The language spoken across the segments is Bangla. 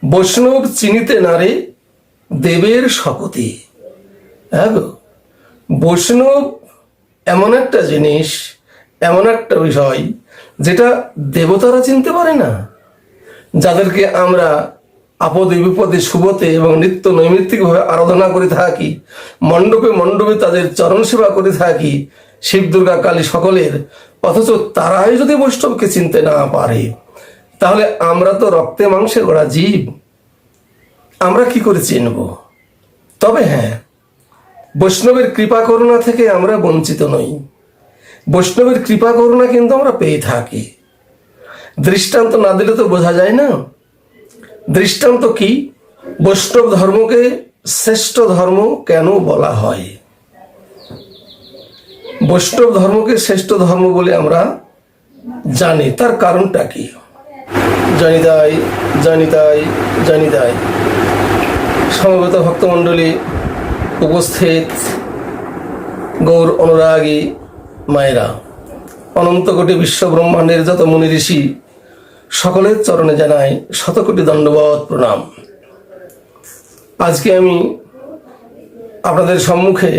বৈষ্ণব চিনিতে নারে দেবের শপথে। হ্যাঁ গো, বৈষ্ণব এমন একটা জিনিস, এমন একটা বিষয় যেটা দেবতারা চিনতে পারে না, যাদেরকে আমরা আপদে বিপদে শুভতে এবং নিত্য নৈমিত্তিকভাবে আরাধনা করে থাকি, মণ্ডপে মণ্ডপে তাদের চরণ সেবা করে থাকি, শিব দুর্গা কালী সকলের। অথচ তারাই যদি বৈষ্ণবকে চিনতে না পারে, তাহলে আমরা তো রক্তে মাংসে গড়া জীব, আমরা কি করে চিনব? তবে হ্যাঁ, বৈষ্ণবের কৃপা করুণা থেকে আমরা বঞ্চিত নই। বৈষ্ণবের কৃপা করুণা কিন্তু আমরা পেয়ে থাকি। দৃষ্টান্ত না দিলে তো বোঝা যায় না। দৃষ্টান্ত কি? বৈষ্ণব ধর্মকে শ্রেষ্ঠ ধর্ম কেন বলা হয়? বৈষ্ণব ধর্মকে শ্রেষ্ঠ ধর্ম বলে আমরা জানি, তার কারণটা কি? জানি তাই সমবেত ভক্তমণ্ডলী, উপস্থিত গৌর অনুরাগী মায়েরা, অনন্ত কোটি বিশ্ব ব্রহ্মাণ্ডের যত মুনি ঋষি, সকলের চরণে জানাই শতকোটি দণ্ডবত প্রণাম। আজকে আমি আপনাদের সম্মুখে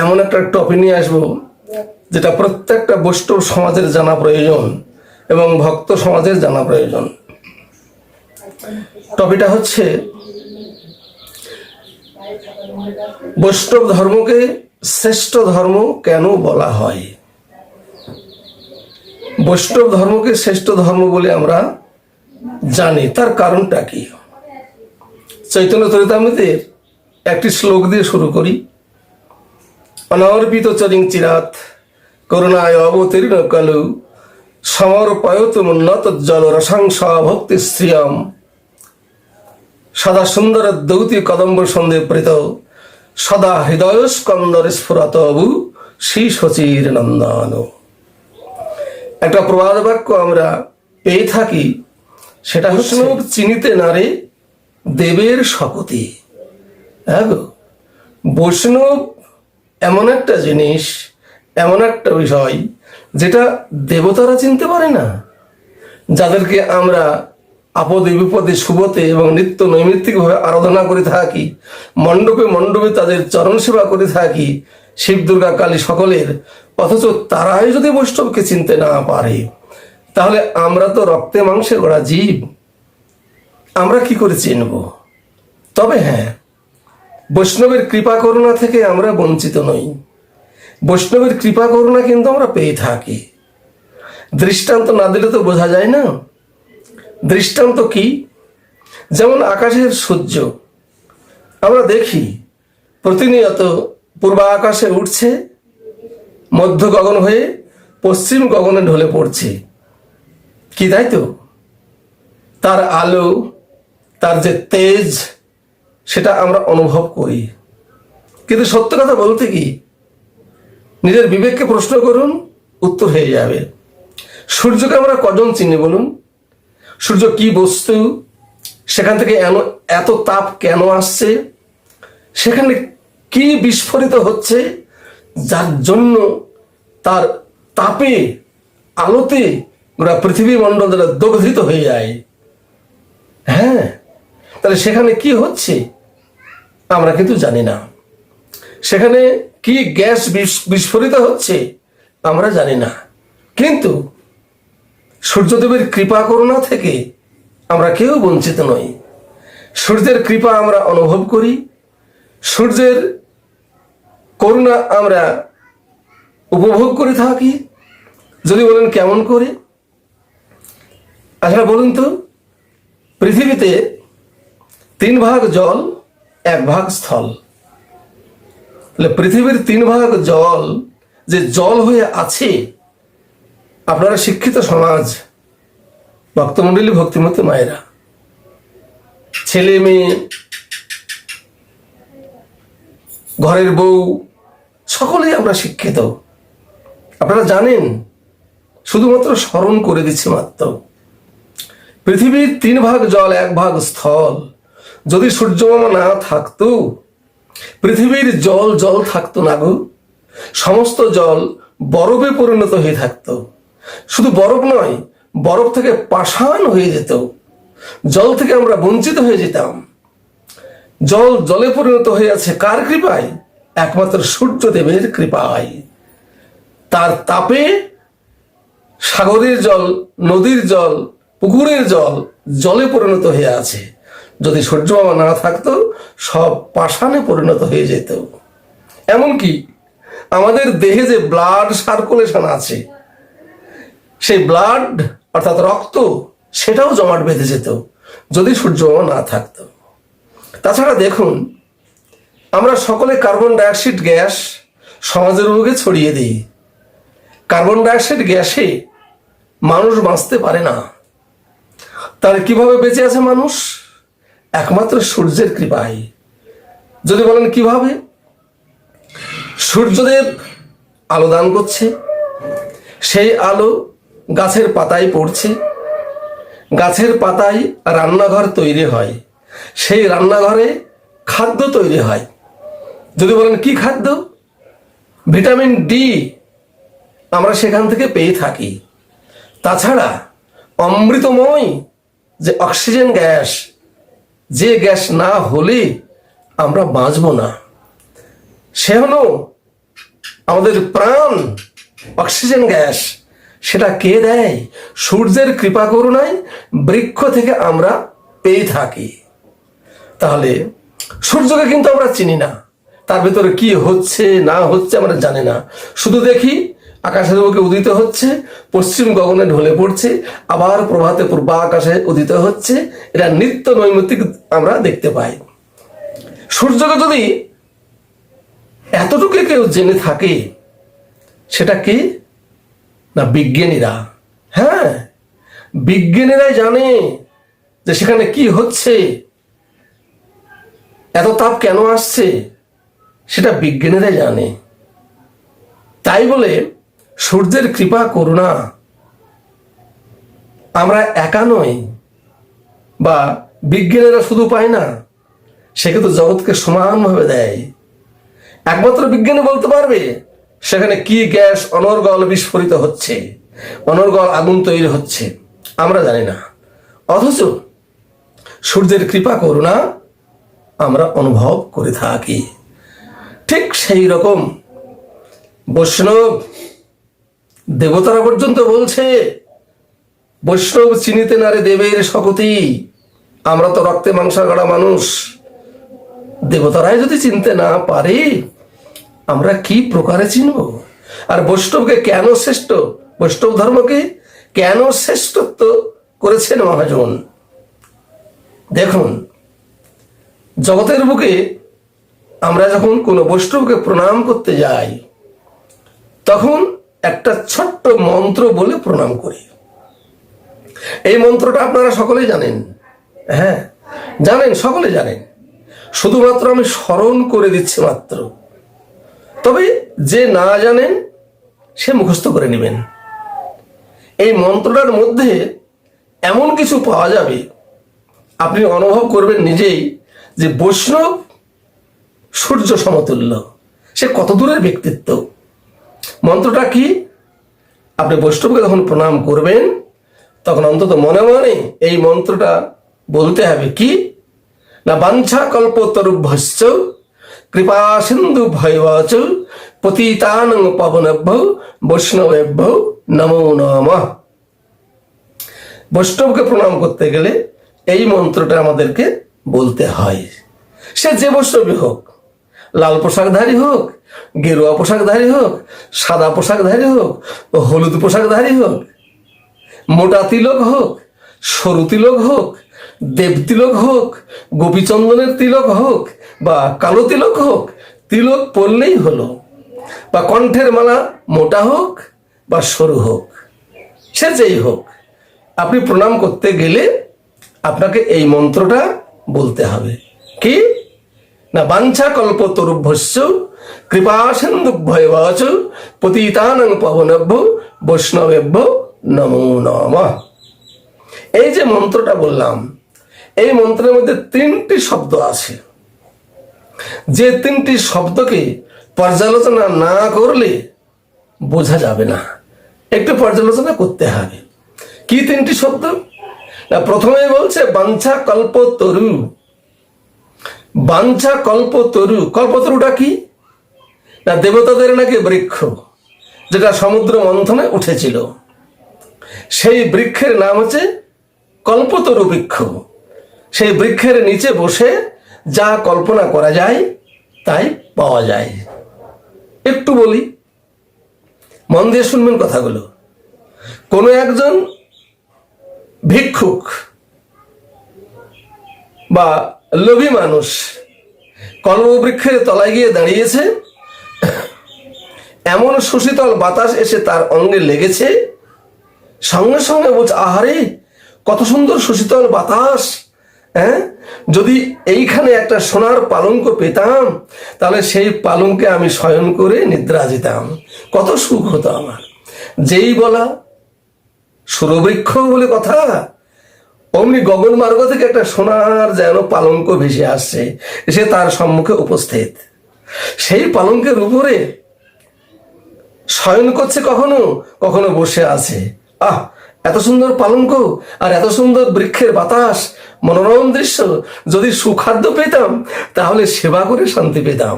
এমন একটা টপিক নিয়ে আসবো, যেটা প্রত্যেকটা বৈষ্ণব সমাজের জানা প্রয়োজন এবং ভক্ত সমাজের জানা প্রয়োজন। টপিকটা হচ্ছে বৈষ্ণব ধর্মকে শ্রেষ্ঠ ধর্ম কেন বলা হয়। বৈষ্ণব ধর্মকে শ্রেষ্ঠ ধর্ম বলে আমরা জানি, তার কারণটা কি? চৈতন্য চরিতামৃতের একটি শ্লোক দিয়ে শুরু করি। অনর্পিত চরিং চিরাত করুণায় অবতীর্ণ কালু সমর্পয়তুমুন্নত জল রসাংস ভক্তি শ্রিয়ম সদা সুন্দর দৌতি কদম্ব সন্ধে প্রীত সদা হৃদয় স্কন্দর স্ফুরত অবু শ্রী শচীর নন্দন। একটা প্রবাদ বাক্য আমরা পেয়ে থাকি, সেটা বৈষ্ণব চিনিতে নারে দেবের শপথে। হ্যাঁ গো, বৈষ্ণব এমন একটা জিনিস, এমন একটা বিষয় যেটা দেবতারা চিনতে পারে না, যাদেরকে আমরা আপদে বিপদে শুভতে এবং নিত্য নৈমিত্তিকভাবে আরাধনা করে থাকি, মণ্ডপে মণ্ডপে তাদের চরণ সেবা করে থাকি, শিব দুর্গা কালী সকলের। অথচ তারাই যদি বৈষ্ণবকে চিনতে না পারে, তাহলে আমরা তো রক্তে মাংসে গড়া জীব, আমরা কি করে চিনব? তবে হ্যাঁ, বৈষ্ণবের কৃপা করুণা থেকে আমরা বঞ্চিত নই। বৈষ্ণবের কৃপা করুণা কিন্তু আমরা পেয়ে থাকি। দৃষ্টান্ত না দিলে তো বোঝা যায় না। দৃষ্টান্ত কি? যেমন আকাশের সূর্য আমরা দেখি প্রতিনিয়ত পূর্ব আকাশে উঠছে, মধ্য গগন হয়ে পশ্চিম গগনে ঢলে পড়ছে, কি তাই তো? তার আলো, তার যে তেজ, সেটা আমরা অনুভব করি। কিন্তু সত্য কথা বলতে কি, নিজের বিবেককে প্রশ্ন করুন, উত্তর হয়ে যাবে। সূর্যকে আমরা কজন চিনি বলুন? সূর্য কি বস্তু? সেখান থেকে এত তাপ কেন আসছে? সেখানে কি বিস্ফোরিত হচ্ছে, যার জন্য তার তাপে, আলোতে গোটা পৃথিবী মণ্ডল দ্বারা দগ্ধিত হয়ে যায়? হ্যাঁ, তাহলে সেখানে কি হচ্ছে আমরা কিন্তু জানি না। সেখানে কি গ্যাস বিস্ফোরিত হচ্ছে আমরা জানি না। কিন্তু সূর্যদেবের কৃপা করুণা থেকে আমরা কেউ বঞ্চিত নই। সূর্যের কৃপা আমরা অনুভব করি, সূর্যের করুণা আমরা উপভোগ করে থাকি। যদি বলেন কেমন করে, আসলে বলুন তো, পৃথিবীতে 3 ভাগ জল, 1 ভাগ স্থল। পৃথিবীর 3 ভাগ জল যে জল হয়ে আছে, আপনারা শিক্ষিত সমাজ, ভক্তমণ্ডলী, ভক্তিমতী মায়েরা, ছেলে মেয়ে, ঘরের বউ, সকলেই আমরা শিক্ষিত। আপনারা জানেন, শুধুমাত্র স্মরণ করে দিচ্ছি মাত্র। পৃথিবীর 3 ভাগ জল, 1 ভাগ স্থল। যদি সূর্যমামা না থাকতো, পৃথিবীর জল জল থাকতো না গো। সমস্ত জল বরফে পরিণত হয়ে থাকতো। শুধু বরফ নয়, বরফ থেকে পাষাণ হয়ে যেত। জল থেকে আমরা বঞ্চিত হয়ে যেতাম। জলে পরিণত হয়ে আছে কার কৃপায়? একমাত্র সূর্যদেবের কৃপায়। তার তাপে সাগরের জল, নদীর জল, পুকুরের জল জলে পরিণত হয়ে আছে। যদি সূর্য মামা না থাকতো সব পাষাণে পরিণত হয়ে যেত। এমনকি আমাদের দেহে যে ব্লাড সার্কুলেশন আছে, সেই ব্লাড অর্থাৎ রক্ত, সেটাও জমাট বেঁধে যেত যদি সূর্য মামা না থাকতো। তাছাড়া দেখুন, আমরা সকলে কার্বন ডাইঅক্সাইড গ্যাস সমাজের বুকে ছড়িয়ে দিই। কার্বন ডাইঅক্সাইড গ্যাসে মানুষ বাঁচতে পারে না। তাহলে কিভাবে বেঁচে আছে মানুষ? একমাত্র সূর্যের কৃপায়। যদি বলেন কিভাবে? সূর্যদেব আলো দান করছে, সেই আলো গাছের পাতায় পড়ছে, গাছের পাতায় রান্নাঘর তৈরি হয়, সেই রান্নাঘরে খাদ্য তৈরি হয়। যদি বলেন কি খাদ্য? ভিটামিন ডি আমরা সেখান থেকে পেয়ে থাকি। তাছাড়া অমৃতময় যে অক্সিজেন গ্যাস, যে গ্যাস না হলে আমরা বাঁচব না, সে হলো আমাদের প্রাণ, অক্সিজেন গ্যাস। সেটা কে দেয়? সূর্যের কৃপা করুণায় বৃক্ষ থেকে আমরা পেয়ে থাকি। তাহলে সূর্যকে কিন্তু আমরা চিনি না, তার ভিতরে কি হচ্ছে না হচ্ছে আমরা জানি না। শুধু দেখি আকাশের বুকে উদিত হচ্ছে, পশ্চিম গগনে ঢলে পড়ছে, আবার প্রভাতে পূর্ব আকাশে উদিত হচ্ছে। এটা নিত্য নৈমিত্তিক আমরা দেখতে পাই। সূর্যকে যদি এতটুকু কেউ জেনে থাকে, সেটা কি না? বিজ্ঞানীরা। হ্যাঁ, বিজ্ঞানীরাই জানে যে সেখানে কি হচ্ছে, এত তাপ কেন আসছে, সেটা বিজ্ঞানীরাই জানে। তাই বলে সূর্যের কৃপা করুণা আমরা একা নই, বা বিজ্ঞানীরা শুধু পায় না, সে কিন্তু জগৎকে সমানভাবে দেয়। একমাত্র বিজ্ঞানী বলতে পারবে সেখানে কি গ্যাস অনর্গল বিস্ফোরিত হচ্ছে, অনর্গল আগুন তৈরি হচ্ছে, আমরা জানি না। অথচ সূর্যের কৃপা করুণা আমরা অনুভব করে থাকি। ঠিক সেই রকম বৈষ্ণব দেবতারা পর্যন্ত বলছে, বৈষ্ণব চিনিতে নারে দেবের শকতি। আমরা তো রক্তে মাংস গড়া মানুষ, দেবতারাই যদি চিনতে না পারে আমরা কি প্রকারে চিনব? আর বৈষ্ণবকে কেন শ্রেষ্ঠ, বৈষ্ণব ধর্মকে কেন শ্রেষ্ঠত্ব করেছেন মহাজন? দেখুন, জগতের বুকে আমরা যখন কোনো বৈষ্ণবকে প্রণাম করতে যাই, তখন একটা ছোট্ট মন্ত্র বলে প্রণাম করি। এই মন্ত্রটা আপনারা সকলেই জানেন। হ্যাঁ, জানেন, সকলে জানেন। শুধুমাত্র আমি স্মরণ করে দিচ্ছি মাত্র। তবে যে না জানেন সে মুখস্থ করে নেবেন। এই মন্ত্রটার মধ্যে এমন কিছু পাওয়া যাবে, আপনি অনুভব করবেন নিজেই যে বৈষ্ণব সূর্য সমতুল্য, সে কত দূরের ব্যক্তিত্ব। মন্ত্রটা কি? আপনি বৈষ্ণবকে যখন প্রণাম করবেন, তখন অন্তত মনে মনে এই মন্ত্রটা বলতে হবে। কি না? বাঞ্ছা কল্পতরুভ্যশ্চ কৃপা সিন্ধু ভৈবচ পতিতানং পাবনেভ্য বৈষ্ণবেভ্য নমো নমঃ। বৈষ্ণবকে প্রণাম করতে গেলে এই মন্ত্রটা আমাদেরকে বলতে হয়। সে যে বৈষ্ণবই হোক, লাল পোশাকধারী হোক, গেরুয়া পোশাকধারী হোক, সাদা পোশাকধারী হোক, হলুদ পোশাকধারী হোক, মোটা তিলক হোক, সরু তিলক হোক, দেব তিলক হোক, গোপীচন্দনের তিলক হোক, বা কালো তিলক হোক, তিলক পরলেই হলো। বা কণ্ঠের মালা মোটা হোক বা সরু হোক, সে যেই হোক, আপনি প্রণাম করতে গেলে আপনাকে এই মন্ত্রটা বলতে হবে। কি না? বাঞ্ছা কল্পতরুভ্যশ্চ কৃপা সিন্ধুভ্যৈবচ পতিতানং পাবনেভ্য বৈষ্ণবেভ্য নমো নমঃ। এই যে মন্ত্রটা বললাম, এই মন্ত্রের মধ্যে 3টি শব্দ আছে। যে 3টি শব্দকে পর্যালোচনা না করলে বোঝা যাবে না, একটু পর্যালোচনা করতে হবে। কি 3টি শব্দ? না, প্রথমেই বলছে বাঞ্ছা কল্প তরু। বাঞ্ছা কল্প তরু, কল্পতরুটা কি না? দেবতাদের নাকি বৃক্ষ, যেটা সমুদ্র মন্থনে উঠেছিল। সেই বৃক্ষের নাম হচ্ছে কল্পতরু বৃক্ষ। সেই বৃক্ষের নিচে বসে যা কল্পনা করা যায় তাই পাওয়া যায়। একটু বলি, মন দিয়ে শুনবেন কথাগুলো। কোনো একজন ভিক্ষুক বা লোভী মানুষ কল্পবৃক্ষের তলায় গিয়ে দাঁড়িয়েছে। এমন সুশীতল বাতাস এসে তার অঙ্গে লেগেছে, সঙ্গে সঙ্গে বলছে, আহারে কত সুন্দর সুশীতল বাতাস, হ্যাঁ, যদি এইখানে একটা সোনার পালঙ্ক পেতাম তাহলে সেই পালঙ্কে আমি শয়ন করে নিদ্রা যেতাম, কত সুখ হতো আমার। যেই বলা সুরবৃক্ষ বলে কথা, অমনি গগন মার্গ থেকে একটা সোনার যেন পালঙ্ক ভেসে আসছে, এসে তার সম্মুখে উপস্থিত। সেই পালঙ্কের উপরে শয়ন করছে, কখনো কখনো বসে আছে। আহ, এত সুন্দর পালঙ্ক আর এত সুন্দর বৃক্ষের বাতাস, মনোরম দৃশ্য, যদি সুখাদ্য পেতাম তাহলে সেবা করে শান্তি পেতাম।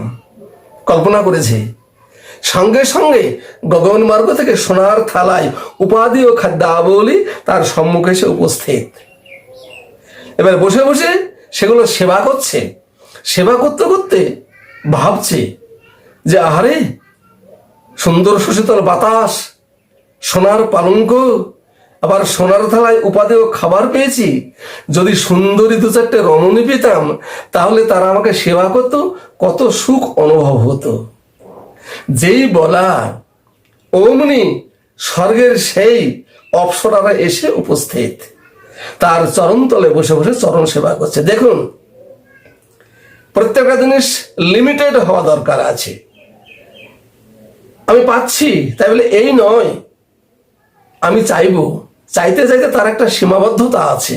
কল্পনা করেছে। সঙ্গে সঙ্গে গগন মার্গ থেকে সোনার থালায় উপাধি ও খাদ্যাবলী তার সম্মুখে এসে উপস্থিত। এবার বসে বসে সেগুলো সেবা করছে। সেবা করতে করতে ভাবছে যে আহারে সুন্দর সুশীতল বাতাস, সোনার পালঙ্ক, আবার সোনার থালায় উপাদেয় খাবার পেয়েছি, যদি সুন্দরী দু চারটে রমণী পেতাম তাহলে তারা আমাকে সেবা করত, কত সুখ অনুভব হতো। যেই বলা অমনি স্বর্গের সেই অপ্সরারা এসে উপস্থিত, তার চরণ তলে বসে বসে চরণ সেবা করছে। দেখুন, প্রত্যেকটা জিনিস লিমিটেড হওয়া দরকার আছে। আমি পাচ্ছি তাই বলে এই নয়, আমি চাইবো, চাইতে চাইতে তার একটা সীমাবদ্ধতা আছে,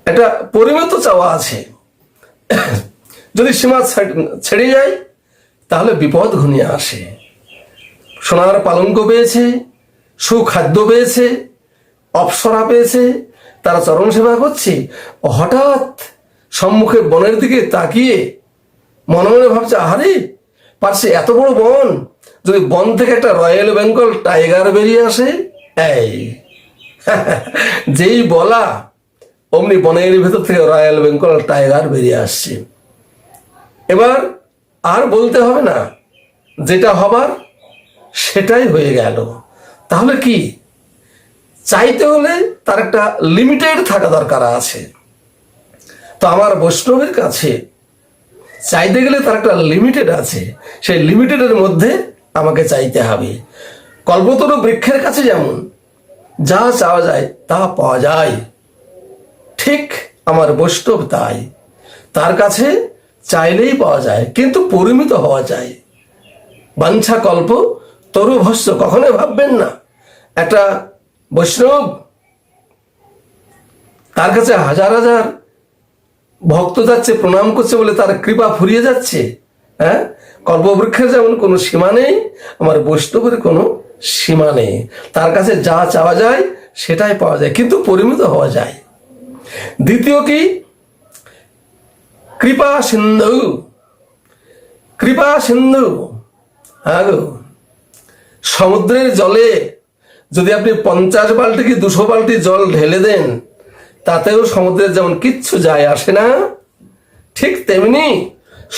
একটা পরিমিত চাওয়া আছে। যদি সীমা ছেড়ে যায় তাহলে বিপদ ঘনিয়ে আসে। সোনার পালঙ্ক পেয়েছে, সুখাদ্য পেয়েছে, অপ্সরা পেয়েছে, তারা চরণ সেবা করছে। হঠাৎ সম্মুখে বনের দিকে তাকিয়ে মনে মনে ভাবছে, আহারে পারছে এত বড় বন, যদি বন থেকে একটা রয়্যাল বেঙ্গল টাইগার বেরিয়ে আসে। এই যেই বলা অমনি বনের ভেতর থেকে রয়্যাল বেঙ্গল টাইগার বেরিয়ে আসছে। এবার আর বলতে হবে না, যেটা হবার সেটাই হয়ে গেল। তাহলে কি, চাইতে হলে তার একটা লিমিটেড থাকা দরকার আছে। তো আমার বৈষ্ণবের কাছে চাইতে গেলে তার একটা লিমিটেড আছে, সেই লিমিটেডের মধ্যে আমাকে চাইতে হবে। কল্পতরু বৃক্ষের কাছে যেমন যা চাওয়া যায় তা পাওয়া যায়, ঠিক আমার বৈষ্ণব তাই, তার কাছে চাইলেই পাওয়া যায়, কিন্তু পরিমিত হওয়া যায়। বাঞ্ছা কল্প তরু ভস্য, কখনোই ভাববেন না একটা বৈষ্ণব, তার কাছে হাজার হাজার ভক্ত যাচ্ছে, প্রণাম করছে বলে তার কৃপা ফুরিয়ে যাচ্ছে। হ্যাঁ, কল্পবৃক্ষের যেমন কোনো সীমা নেই, আমার বৈষ্ণবের কোনো সীমা নেই। তার কাছে যা চাওয়া যায় সেটাই পাওয়া যায়, কিন্তু পরিমিত হওয়া যায়। দ্বিতীয় কি, কৃপা সিন্ধু। কৃপা সিন্ধু, হ্যাঁ গো, সমুদ্রের জলে যদি আপনি 50 বালতি কি 200 বালতি জল ঢেলে দেন, তাতেও সমুদ্রের যেমন কিচ্ছু যায় আসে না, ঠিক তেমনি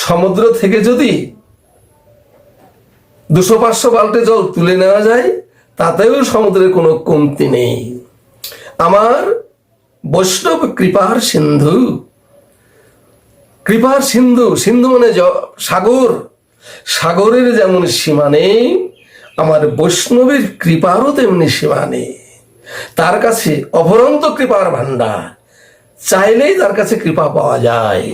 সমুদ্র থেকে যদি 200-500 বালতি জল তুলে নেওয়া যায়, তাতেও সমুদ্রের কোনো কমতি নেই। আমার বৈষ্ণব কৃপার সিন্ধু। কৃপার সিন্ধু, সিন্ধু মানে সাগর, সাগরের যেমন সীমা নেই, আমার বৈষ্ণবের কৃপারও তেমনি সীমা নেই। তার কাছে অভরন্ত কৃপার ভান্ডার, চাইলেই তার কাছে কৃপা পাওয়া যায়।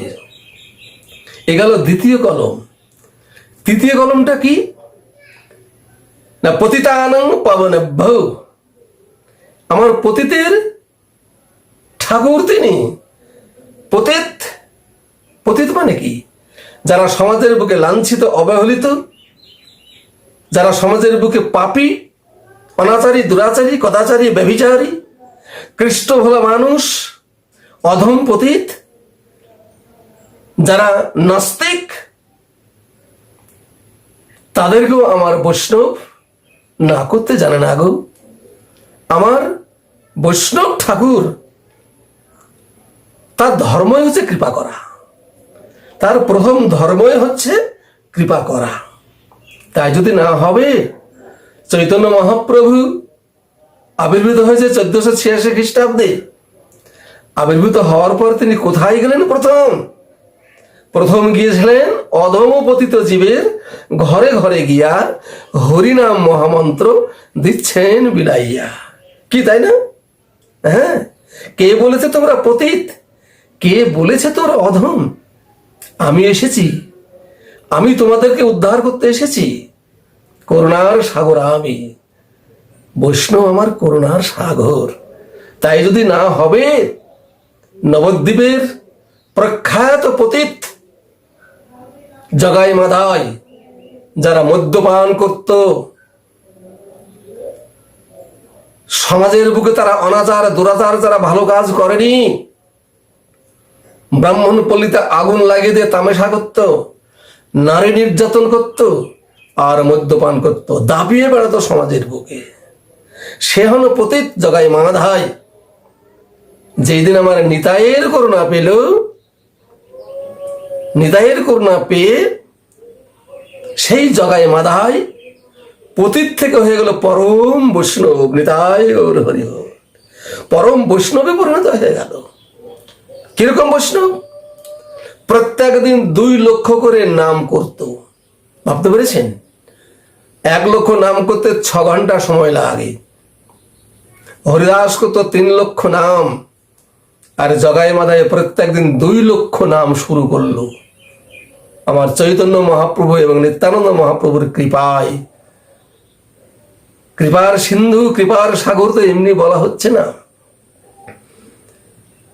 এ গেল দ্বিতীয় কলম। তৃতীয় কলমটা কি না, পতিতানং পাবনেভ্য। আমার পতিতের ঠাকুর তিনি। পতিত, পতিত মানে কি, যারা সমাজের বুকে লাঞ্ছিত, অবহেলিত, যারা সমাজের বুকে পাপী, অনাচারী, দুরাচারী, কদাচারী, ব্যভিচারী, কৃষ্ট ভোলা মানুষ, অধম পতিত, যারা নাস্তিক, তাদেরকেও আমার বৈষ্ণব না করতে জানে না গো। আমার বৈষ্ণব ঠাকুর, তার ধর্মই হচ্ছে কৃপা করা, তার প্রথম ধর্মই হচ্ছে কৃপা করা। তাই যদি না হবে, চৈতন্য মহাপ্রভু আবির্ভূত হয়েছে 1486 খ্রিস্টাব্দে। আবির্ভূত হওয়ার পর তিনি কোথায় গেলেন? প্রথম গিয়েছিলেন অধম পতিত জীবের ঘরে ঘরে গিয়া হরিনাম মহামন্ত্র দিচ্ছেন বিলাইয়া। কি তাই না? হ্যাঁ, কে বলেছে তোমরা পতিত? কে বলেছে তোমরা অধম? আমি এসেছি, আমি তোমাদেরকে উদ্ধার করতে এসেছি। করুণার সাগর আমি, বৈষ্ণব আমার করুণার সাগর। তাই যদি না হবে, নবদ্বীপের প্রখ্যাত পতিত জগাই মাধাই, যারা মদ্যপান করত, সমাজের বুকে তারা অনাচার দুরাচার, যারা ভালো কাজ করেনি, ব্রাহ্মণ পল্লীতে আগুন লাগিয়ে দিয়ে তামাশা করত, নারী নির্যাতন করত আর মদ্যপান করত, দাপিয়ে বেড়াতো সমাজের বুকে, সে হলো পতিত জগাই মাধাই। যেই দিন আমার নিতাইয়ের করুণা পেল, নিতাইয়ের করুণা পেয়ে সেই জগাই মাধাই পতিত থেকে হয়ে গেল পরম বৈষ্ণব। নিতাই গৌর হরি হরি, পরম বৈষ্ণবে পরিণত হয়ে গেল। কিরকম বৈষ্ণব? প্রত্যেক দিন 2 লক্ষ করে নাম করত। ভাবতে পেরেছেন? 1 লক্ষ নাম করতে 6 ঘন্টা সময় লাগে। হরিদাস করত 3 লক্ষ নাম, আর জগাই মাধাই প্রত্যেক দিন 2 লক্ষ নাম শুরু করলো। আমার চৈতন্য মহাপ্রভু এবং নিত্যানন্দ মহাপ্রভুর কৃপায়। কৃপার সিন্ধু, কৃপার সাগর তো এমনি বলা হচ্ছে না।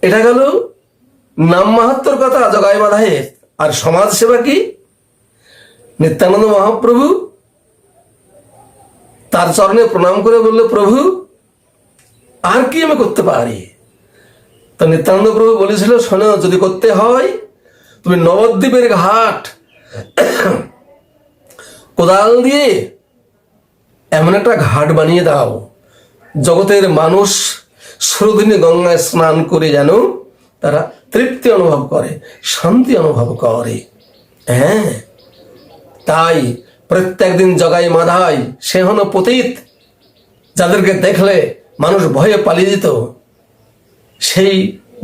এটা গেল নাম মাহাত্ম্যর কথা জগাই মাধাইয়ের। আর সমাজ সেবা কি? নিত্যানন্দ মহাপ্রভু তার চরণে প্রণাম করে বললো, প্রভু আর কি আমি করতে পারি? তো নিত্যানন্দ প্রভু বলেছিল, শোনো, যদি করতে হয় তুমি নবদ্বীপের ঘাট কোদাল দিয়ে এমন একটা ঘাট বানিয়ে দাও, জগতের মানুষ সুরদিনে গঙ্গায় স্নান করে যেন তারা তৃপ্তি অনুভব করে, শান্তি অনুভব করে। হ্যাঁ, তাই প্রত্যেক দিন জগাই মাধাই, সে হলো পতিত, যাদেরকে দেখলে মানুষ ভয়ে পালিয়ে যেত, সেই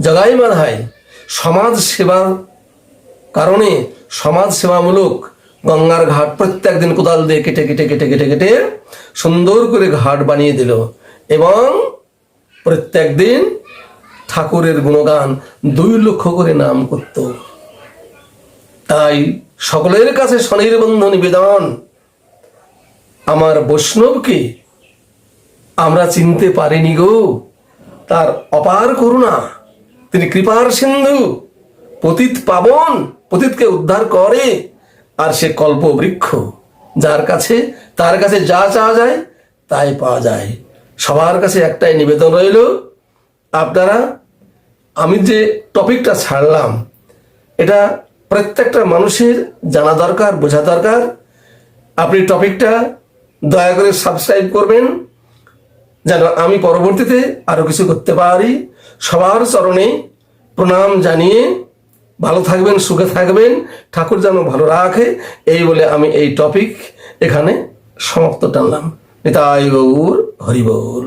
জগাই মাধাই সমাজ সেবার কারণে সমাজ সেবামূলক গঙ্গার ঘাট প্রত্যেক দিন কোদাল দিয়ে কেটে কেটে কেটে কেটে কেটে সুন্দর করে ঘাট বানিয়ে দিল, এবং প্রত্যেক দিন ঠাকুরের গুণগান 2 লক্ষ করে নাম করত। তাই সকলের কাছে স্বনির্বন্ধ নিবেদন, আমার বৈষ্ণবকে আমরা চিনতে পারিনি গো। তার অপার করুণা, তিনি কৃপার সিন্ধু, পতিত পাবন, পতিতকে উদ্ধার করে। আর সে কল্প বৃক্ষ, যার কাছে তার কাছে যা চাওয়া যায় তাই পাওয়া যায়। সবার কাছে একটাই নিবেদন রইল, আপনারা, আমি যে টপিকটা ছাড়লাম, এটা প্রত্যেকটা মানুষের জানা দরকার, বোঝা দরকার। আপনি টপিকটা দয়া করে সাবস্ক্রাইব করবেন, যেন আমি পরবর্তীতে আরো কিছু করতে পারি। সবার চরণে প্রণাম জানিয়ে ভালো থাকবেন, সুখে থাকবেন, ঠাকুর যেন ভালো রাখে, এই বলে আমি এই টপিক এখানে সমাপ্ত টানলাম। নিতাই গৌর হরি বল।